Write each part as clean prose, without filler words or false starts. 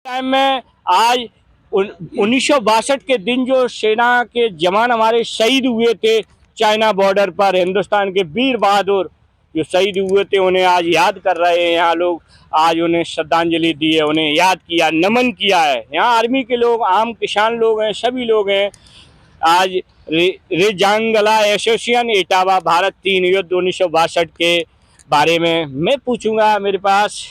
Time में आज 1962 के दिन जो सेना के जवान हमारे शहीद हुए थे चाइना बॉर्डर पर, हिंदुस्तान के वीर बहादुर जो शहीद हुए थे, उन्हें आज याद कर रहे हैं यहाँ लोग। आज उन्हें श्रद्धांजलि दी है, उन्हें याद किया, नमन किया है। यहाँ आर्मी के लोग, आम किसान लोग हैं, सभी लोग हैं। आज रेजांगला एसोसिएशन इटावा भारत 3 युद्ध 1962 के बारे में मैं पूछूंगा। मेरे पास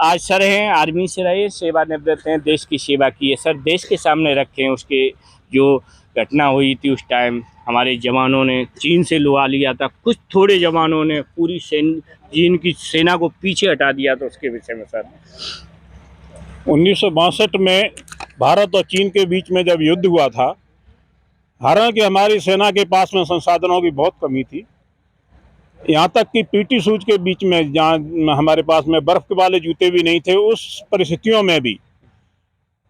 आज सर हैं, आर्मी से रहे, सेवानिवृत्त हैं, देश की सेवा की है। सर, देश के सामने रखें उसके जो घटना हुई थी उस टाइम हमारे जवानों ने चीन से लुआ लिया था, कुछ थोड़े जवानों ने पूरी चीन की सेना को पीछे हटा दिया था, उसके विषय में सर। 1962 में भारत और चीन के बीच में जब युद्ध हुआ था, हालांकि हमारी सेना के पास में संसाधनों की बहुत कमी थी। यहाँ तक कि पीटी सूज के बीच में, जहाँ हमारे पास में बर्फ वाले जूते भी नहीं थे, उस परिस्थितियों में भी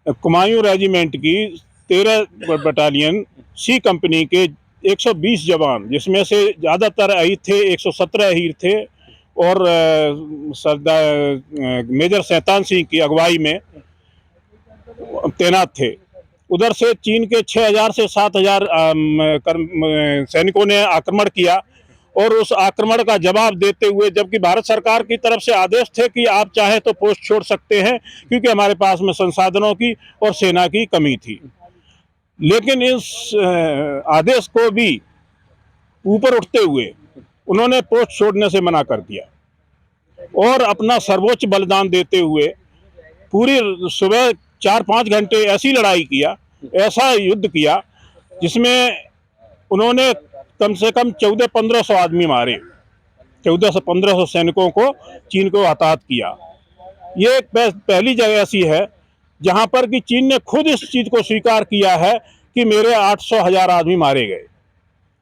कुमायूं रेजिमेंट की 13 बटालियन सी कंपनी के 120 जवान, जिसमें से ज़्यादातर अहीर थे, 117 अहीर थे, और सरदार मेजर शैतान सिंह की अगुवाई में तैनात थे। उधर से चीन के 6000 से 7000 सैनिकों ने आक्रमण किया, और उस आक्रमण का जवाब देते हुए, जबकि भारत सरकार की तरफ से आदेश थे कि आप चाहे तो पोस्ट छोड़ सकते हैं क्योंकि हमारे पास में संसाधनों की और सेना की कमी थी, लेकिन इस आदेश को भी ऊपर उठते हुए उन्होंने पोस्ट छोड़ने से मना कर दिया और अपना सर्वोच्च बलिदान देते हुए पूरी सुबह 4-5 घंटे ऐसी लड़ाई किया, ऐसा युद्ध किया, जिसमें उन्होंने कम से कम 1400-1500 आदमी मारे, 1400 से 1500 सैनिकों को चीन को हताहत किया। ये पहली जगह ऐसी है जहां पर कि चीन ने खुद इस चीज को स्वीकार किया है कि मेरे 800-1000 आदमी मारे गए।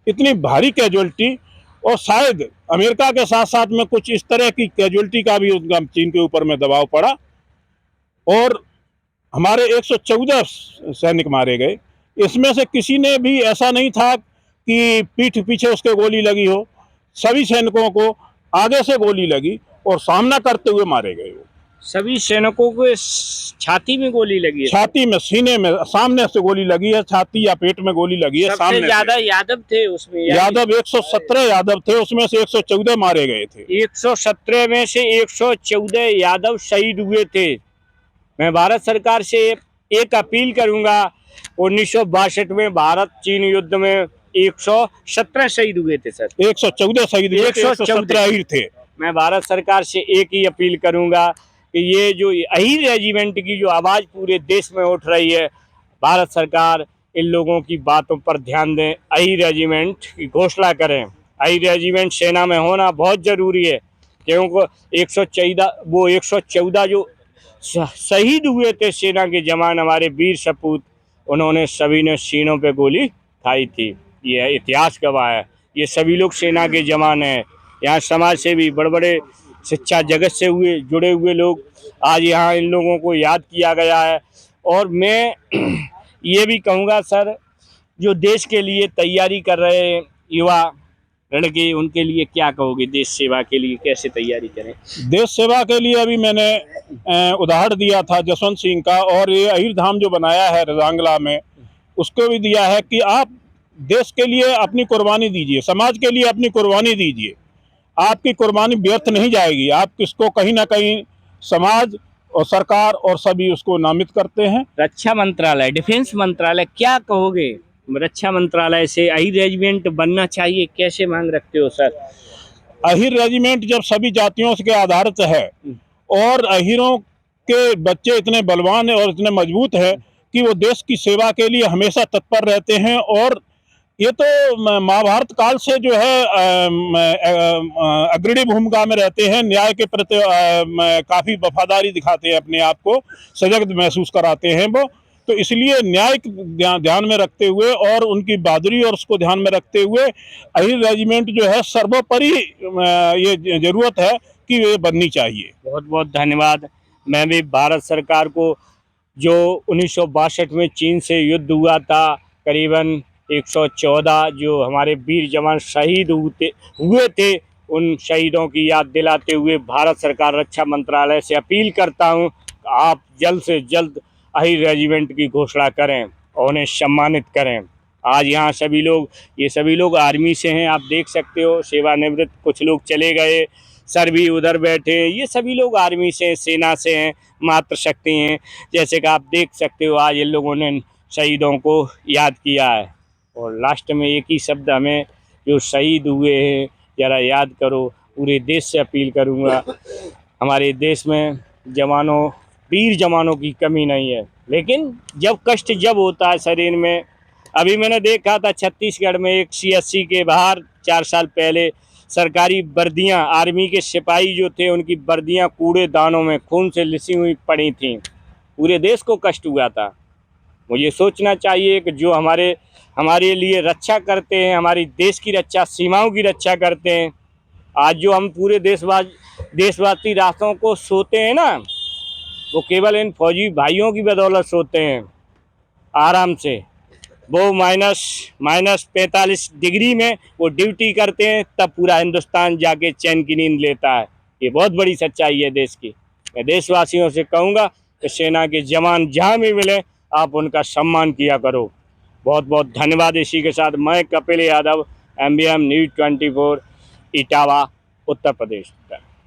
इतनी भारी कैजुअल्टी, और शायद अमेरिका के साथ साथ में कुछ इस तरह की कैजुअल्टी का भी उनका चीन के ऊपर में दबाव पड़ा, और हमारे 114 सैनिक मारे गए। इसमें से किसी ने भी ऐसा नहीं था कि पीठ पीछे उसके गोली लगी हो, सभी सैनिकों को आगे से गोली लगी और सामना करते हुए मारे गए। सभी सैनिकों को छाती में गोली लगी है? छाती में, सीने में, सामने से गोली लगी है, छाती या पेट में गोली लगी है। सबसे ज्यादा यादव थे उसमें? यादव 117 यादव थे, उसमें से 114 मारे गए थे। 117 में से 114 यादव शहीद हुए थे। मैं भारत सरकार से एक अपील करूंगा, 1962 में भारत चीन युद्ध में 117 शहीद हुए थे सर। 114 शहीद, 117 अहीर थे। मैं भारत सरकार से एक ही अपील करूंगा कि ये जो अहीर रेजिमेंट की जो आवाज पूरे देश में उठ रही है, भारत सरकार इन लोगों की बातों पर ध्यान दें, अहीर रेजिमेंट की घोषणा करें। अहीर रेजिमेंट सेना में होना बहुत जरूरी है, क्योंकि 114 जो शहीद हुए थे सेना के जवान, हमारे वीर सपूत, उन्होंने सभी ने सीनों पे गोली खाई थी। ये इतिहास गवाह है। ये सभी लोग सेना के जवान हैं। यहाँ समाज से भी बड़े बड़े शिक्षा जगत से जुड़े हुए लोग, आज यहाँ इन लोगों को याद किया गया है। और मैं ये भी कहूँगा सर, जो देश के लिए तैयारी कर रहे युवा लड़के, उनके लिए क्या कहोगे? देश सेवा के लिए कैसे तैयारी करें? देश सेवा के लिए अभी मैंने उदाहरण दिया था जसवंत सिंह का, और ये अहीर धाम जो बनाया है रजांगला में, उसको भी दिया है कि आप देश के लिए अपनी कुर्बानी दीजिए, समाज के लिए अपनी कुर्बानी दीजिए। आपकी कुर्बानी व्यर्थ नहीं जाएगी। आप किसको कहीं ना कहीं समाज और सरकार और सभी उसको नामित करते हैं। रक्षा मंत्रालय, डिफेंस मंत्रालय, क्या कहोगे? रक्षा मंत्रालय से अहीर रेजिमेंट बनना चाहिए, कैसे मांग रखते हो सर? अहीर रेजिमेंट जब सभी जातियों के आधारित है, और अहीरों के बच्चे इतने बलवान और इतने मजबूत है कि वो देश की सेवा के लिए हमेशा तत्पर रहते हैं, और ये तो महाभारत काल से जो है अग्रणी भूमिका में रहते हैं, न्याय के प्रति काफी वफादारी दिखाते हैं, अपने आप को सजग महसूस कराते हैं वो। तो इसलिए न्याय ध्यान में रखते हुए और उनकी बहादुरी और उसको ध्यान में रखते हुए अहीर रेजिमेंट जो है सर्वोपरि ये जरूरत है कि ये बननी चाहिए। बहुत बहुत धन्यवाद। मैं भी भारत सरकार को, जो 1962 में चीन से युद्ध हुआ था, करीबन 114 जो हमारे वीर जवान शहीद हुए थे, उन शहीदों की याद दिलाते हुए भारत सरकार रक्षा मंत्रालय से अपील करता हूं, आप जल्द से जल्द अहिर रेजिमेंट की घोषणा करें और उन्हें सम्मानित करें। आज यहाँ ये सभी लोग आर्मी से हैं, आप देख सकते हो, सेवानिवृत्त कुछ लोग चले गए, सर भी उधर बैठे हैं, ये सभी लोग आर्मी से हैं, सेना से हैं, मातृशक्ति हैं। जैसे कि आप देख सकते हो आज इन लोगों ने शहीदों को याद किया है। और लास्ट में एक ही शब्द हमें जो शहीद हुए हैं ज़रा याद करो। पूरे देश से अपील करूँगा, हमारे देश में जवानों, वीर जवानों की कमी नहीं है, लेकिन जब कष्ट जब होता है शरीर में। अभी मैंने देखा था छत्तीसगढ़ में एक CSC के बाहर 4 साल पहले सरकारी वर्दियां, आर्मी के सिपाही जो थे उनकी वर्दियां कूड़ेदानों में खून से लिसी हुई पड़ी थीं। पूरे देश को कष्ट हुआ था। मुझे सोचना चाहिए कि जो हमारे लिए रक्षा करते हैं, हमारी देश की रक्षा, सीमाओं की रक्षा करते हैं, आज जो हम पूरे देशवासी रातों को सोते हैं ना, वो केवल इन फौजी भाइयों की बदौलत सोते हैं आराम से। वो माइनस 45 डिग्री में वो ड्यूटी करते हैं, तब पूरा हिंदुस्तान जाके चैन की नींद लेता है। ये बहुत बड़ी सच्चाई है देश की। मैं देशवासियों से कहूँगा कि सेना के जवान जहाँ भी मिले आप उनका सम्मान किया करो। बहुत बहुत धन्यवाद। इसी के साथ मैं कपिल यादव, MBM News 24, इटावा, उत्तर प्रदेश।